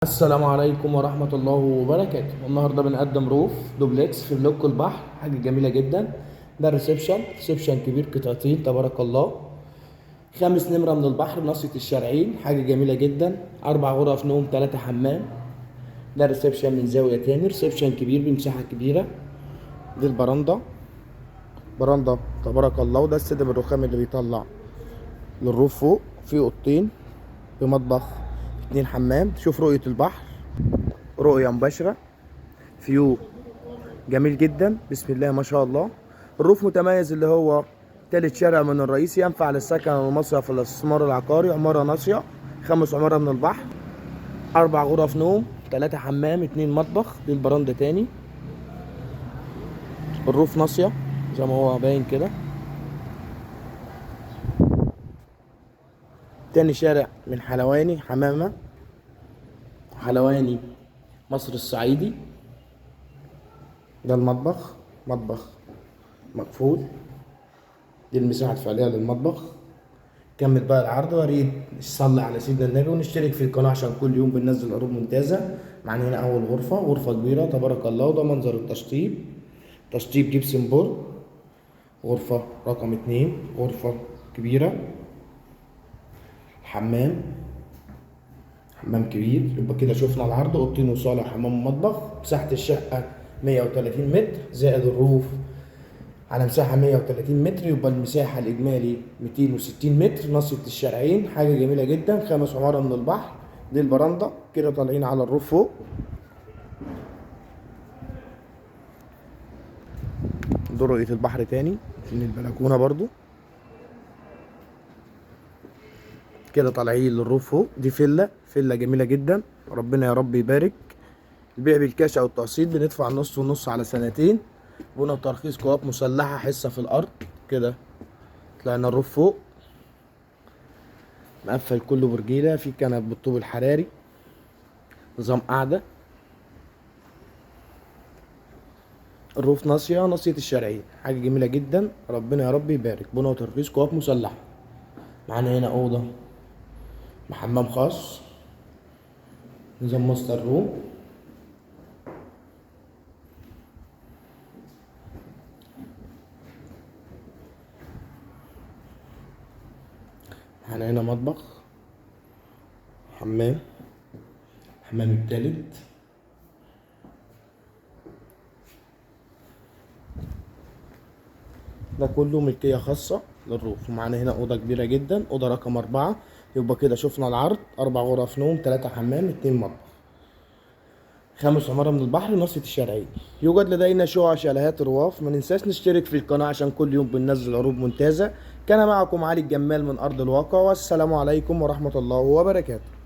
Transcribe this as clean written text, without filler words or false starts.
السلام عليكم ورحمة الله وبركاته. النهاردة بنقدم روف دوبلكس في بلوك البحر، حاجة جميلة جدا. ده ريسبشن كبير قطعتين تبارك الله. 5 نمرة من البحر ناصية الشارعين، حاجة جميلة جدا. 4 غرف نوم 3 حمام. ده ريسبشن من زاوية تاني، ريسبشن كبير بمساحة كبيرة. دي برندة تبارك الله، وده السلم الرخام اللي بيطلع للروف فوق. فيه اوضتين بمطبخ، 2 حمام. شوف رؤية البحر، رؤية مباشرة، فيو جميل جدا بسم الله ما شاء الله. الروف متميز اللي هو تالت شارع من الرئيسي، ينفع للسكن والمصيف والاستثمار العقاري. عمارة ناصية، 5 عمارة من البحر. 4 غرف نوم 3 حمام 2 مطبخ. دي البراندة تاني. الروف ناصية زي ما هو باين كده. تاني شارع من حلواني حمامة، حلواني مصر الصعيدي. ده المطبخ، مطبخ مقفول. دي المساحة الفعلية للمطبخ. كمل بقى العرض. وريد نصلي على سيدنا النبي ونشترك في القناة عشان كل يوم بننزل عروض ممتازة. معانا هنا أول غرفة كبيرة تبارك الله، وده منظر التشطيب. تشطيب جبسن بورد. غرفة رقم 2، غرفة كبيرة. حمام كبير. يبقى كده شفنا العرض، اوضتين وصالة وحمام ومطبخ. مساحة الشقة 130 متر زائد الروف على مساحة 130 متر، يبقى المساحة الإجمالي 260 متر. ناصية الشارعين، حاجة جميلة جدا. 5 عمارة من البحر. دي البراندة كده طالعين على الروف فوق. دي رؤية البحر تاني من البلكونة برضو. كده طالعين للروف فوق. دي فيلا جميلة جدا، ربنا يا رب يبارك. البيع بالكاش أو التقسيط، بندفع نص ونص على سنتين. بنا وترخيص قوات مسلحة، حصة في الأرض. كده طلعنا الروف فوق، مقفل كله برجيلة. في كنب بالطوب الحراري، نظام قاعدة. الروف ناصية الشارعين، حاجة جميلة جدا، ربنا يا رب يبارك. بنا وترخيص قوات مسلحة. معانا هنا أوضة بحمام خاص، نظام ماستر روم. معانا هنا مطبخ، حمام التالت. ده كله ملكية خاصة للروف. ومعانا هنا أوضة كبيرة جدا، أوضة رقم 4. يبقى كده شفنا العرض. 4 غرف نوم 3 حمام 2 مطبخ. 5 عمارة من البحر ناصية الشارعين. يوجد لدينا شقق شاليهات رواف. ما ننساش نشترك في القناة عشان كل يوم بننزل عروض ممتازة. كان معكم علي الجمال من أرض الواقع، والسلام عليكم ورحمة الله وبركاته.